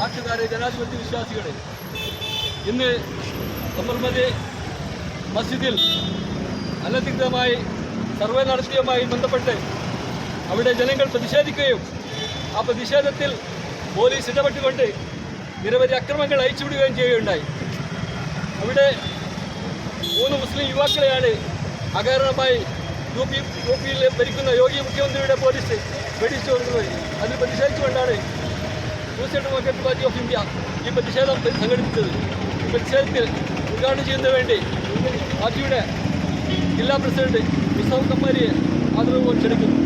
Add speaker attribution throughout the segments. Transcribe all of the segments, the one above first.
Speaker 1: നാട്ടുകാരെ, ജനാധിപത്യ വിശ്വാസികളെ, ഇന്ന് കമൽമതി മസ്ജിദിൽ അനധികൃതമായി സർവേ നടത്തിയതുമായി ബന്ധപ്പെട്ട് അവിടെ ജനങ്ങൾ പ്രതിഷേധിക്കുകയും ആ പ്രതിഷേധത്തിൽ പോലീസ് ഇടപെട്ടുകൊണ്ട് നിരവധി അക്രമങ്ങൾ അയച്ചുവിടുകയും ചെയ്യുകയുണ്ടായി. അവിടെ 3 മുസ്ലിം യുവാക്കളെയാണ് അകാരണമായി യുപിയിൽ ഭരിക്കുന്ന യോഗി മുഖ്യമന്ത്രിയുടെ പോലീസ് വെടിച്ചു കൊണ്ടുപോയി. അതിൽ പ്രതിഷേധിച്ചുകൊണ്ടാണ് social democratic party of India ഈ പ്രതിഷേധം സംഘടിപ്പിച്ചത്. ഈ പ്രതിഷേധത്തിൽ ഉദ്ഘാടനം ചെയ്യുന്നതിന് വേണ്ടി പാർട്ടിയുടെ ജില്ലാ പ്രസിഡന്റ് മുസ്തഫ കമ്മാരിയെ ആദരവ് ക്ഷണിക്കുന്നു.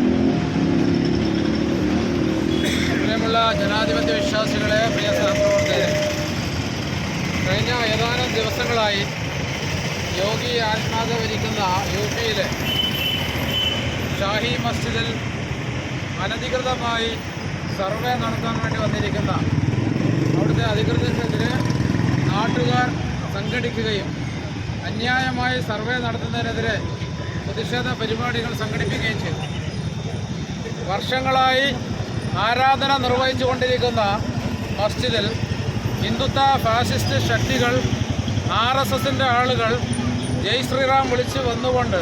Speaker 2: പ്രിയമുള്ള ജനാധിപത്യ വിശ്വാസികളെ, പ്രിയ സഹപ്രവർത്തകരെ, കഴിഞ്ഞ ഏതാനും ദിവസങ്ങളായി യോഗി ആത്മാത ഭരിക്കുന്ന യുപിയിലെ ഷാഹി മസ്ജിദിൽ അനധികൃതമായി സർവേ നടത്താൻ വേണ്ടി വന്നിരിക്കുന്ന അവിടുത്തെ അധികൃതർക്കെതിരെ നാട്ടുകാർ സംഘടിക്കുകയും അന്യായമായി സർവേ നടത്തുന്നതിനെതിരെ പ്രതിഷേധ പരിപാടികൾ സംഘടിപ്പിക്കുകയും ചെയ്തു. വർഷങ്ങളായി ആരാധന നിർവഹിച്ചുകൊണ്ടിരിക്കുന്ന മസ്ജിദിൽ ഹിന്ദുത്വ ഫാസിസ്റ്റ് ശക്തികൾ, RSSൻ്റെ ആളുകൾ ജയ് ശ്രീറാം വിളിച്ച് വന്നുകൊണ്ട്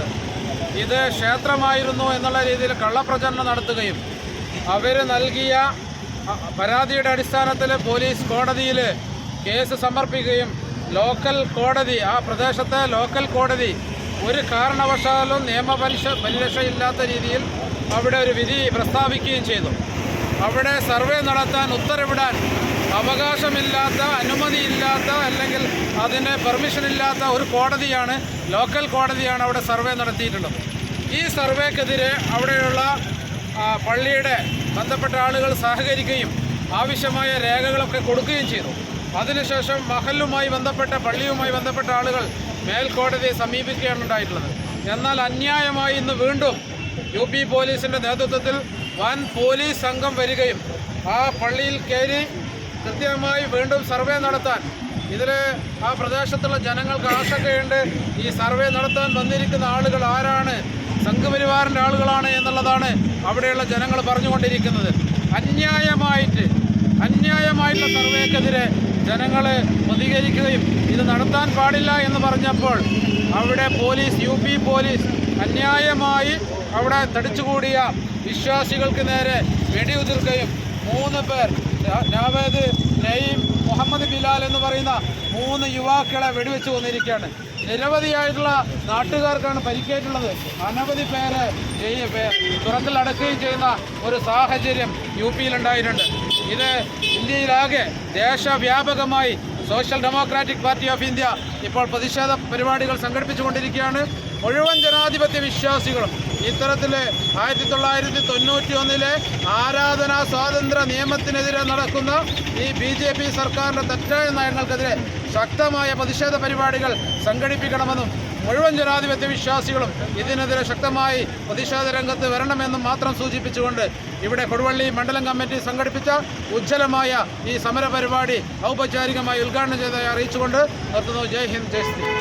Speaker 2: ഇത് ക്ഷേത്രമായിരുന്നു എന്നുള്ള രീതിയിൽ കള്ളപ്രചരണം നടത്തുകയും അവർ നൽകിയ പരാതിയുടെ അടിസ്ഥാനത്തിൽ പോലീസ് കോടതിയിൽ കേസ് സമർപ്പിക്കുകയും ലോക്കൽ കോടതി, ആ പ്രദേശത്തെ ലോക്കൽ കോടതി ഒരു കാരണവശാലും പരിരക്ഷയില്ലാത്ത രീതിയിൽ അവിടെ ഒരു വിധി പ്രസ്താവിക്കുകയും ചെയ്തു. അവിടെ സർവേ നടത്താൻ ഉത്തരവിടാൻ അവകാശമില്ലാത്ത, അനുമതിയില്ലാത്ത, അല്ലെങ്കിൽ അതിന് പെർമിഷനില്ലാത്ത ഒരു കോടതിയാണ്, ലോക്കൽ കോടതിയാണ് അവിടെ സർവേ നടത്തിയിട്ടുള്ളത്. ഈ സർവേക്കെതിരെ അവിടെയുള്ള പള്ളിയുടെ ബന്ധപ്പെട്ട ആളുകൾ സഹകരിക്കുകയും ആവശ്യമായ രേഖകളൊക്കെ കൊടുക്കുകയും ചെയ്തു. അതിനുശേഷം മഹല്ലുമായി ബന്ധപ്പെട്ട, പള്ളിയുമായി ബന്ധപ്പെട്ട ആളുകൾ മേൽക്കോടതിയെ സമീപിക്കുകയാണ് ഉണ്ടായിട്ടുള്ളത്. എന്നാൽ അന്യായമായി ഇന്ന് വീണ്ടും UP പോലീസിൻ്റെ നേതൃത്വത്തിൽ വൻ പോലീസ് സംഘം വരികയും ആ പള്ളിയിൽ കയറി കൃത്യമായി വീണ്ടും സർവേ നടത്താൻ, ഇതിൽ ആ പ്രദേശത്തുള്ള ജനങ്ങൾക്ക് ആശങ്കയുണ്ട്. ഈ സർവേ നടത്താൻ വന്നിരിക്കുന്ന ആളുകൾ ആരാണ്? സംഘപരിവാറിൻ്റെ ആളുകളാണ് എന്നുള്ളതാണ് അവിടെയുള്ള ജനങ്ങൾ പറഞ്ഞുകൊണ്ടിരിക്കുന്നത്. അന്യായമായിട്ടുള്ള സർവേക്കെതിരെ ജനങ്ങൾ പ്രതികരിക്കുകയും ഇത് നടത്താൻ പാടില്ല എന്ന് പറഞ്ഞപ്പോൾ അവിടെ പോലീസ്, UP പോലീസ് അന്യായമായി അവിടെ തടിച്ചുകൂടിയ വിശ്വാസികൾക്ക് നേരെ വെടിയുതിർക്കുകയും 3 പേർ, നാവേദ്, നയീം, മുഹമ്മദ് ബിലാൽ എന്ന് പറയുന്ന 3 യുവാക്കളെ വെടിവെച്ച് കൊന്നിരിക്കുകയാണ്. നിരവധിയായിട്ടുള്ള നാട്ടുകാർക്കാണ് പരിക്കേറ്റുള്ളത്. അനവധി പേരെ തുറക്കിലടക്കുകയും ചെയ്യുന്ന ഒരു സാഹചര്യം UPയിലുണ്ടായിട്ടുണ്ട്. ഇത് ഇന്ത്യയിലാകെ ദേശവ്യാപകമായി social democratic party of India ഇപ്പോൾ പ്രതിഷേധ പരിപാടികൾ സംഘടിപ്പിച്ചുകൊണ്ടിരിക്കുകയാണ്. മുഴുവൻ ജനാധിപത്യ വിശ്വാസികളും ഇത്തരത്തിൽ 1991 ആരാധനാ സ്വാതന്ത്ര്യ നിയമത്തിനെതിരെ നടക്കുന്ന ഈ BJP സർക്കാരിൻ്റെ തെറ്റായ നയങ്ങൾക്കെതിരെ ശക്തമായ പ്രതിഷേധ പരിപാടികൾ സംഘടിപ്പിക്കണമെന്നും മുഴുവൻ ജനാധിപത്യ വിശ്വാസികളും ഇതിനെതിരെ ശക്തമായി പ്രതിഷേധ രംഗത്ത് വരണമെന്നും മാത്രം സൂചിപ്പിച്ചുകൊണ്ട് ഇവിടെ കൊടുവള്ളി മണ്ഡലം കമ്മിറ്റി സംഘടിപ്പിച്ച ഉജ്ജ്വലമായ ഈ സമര പരിപാടി ഔപചാരികമായി ഉദ്ഘാടനം ചെയ്തതായി അറിയിച്ചുകൊണ്ട് നിർത്തുന്നു. ജയ് ഹിന്ദ്, ജയ് ശ്രീ.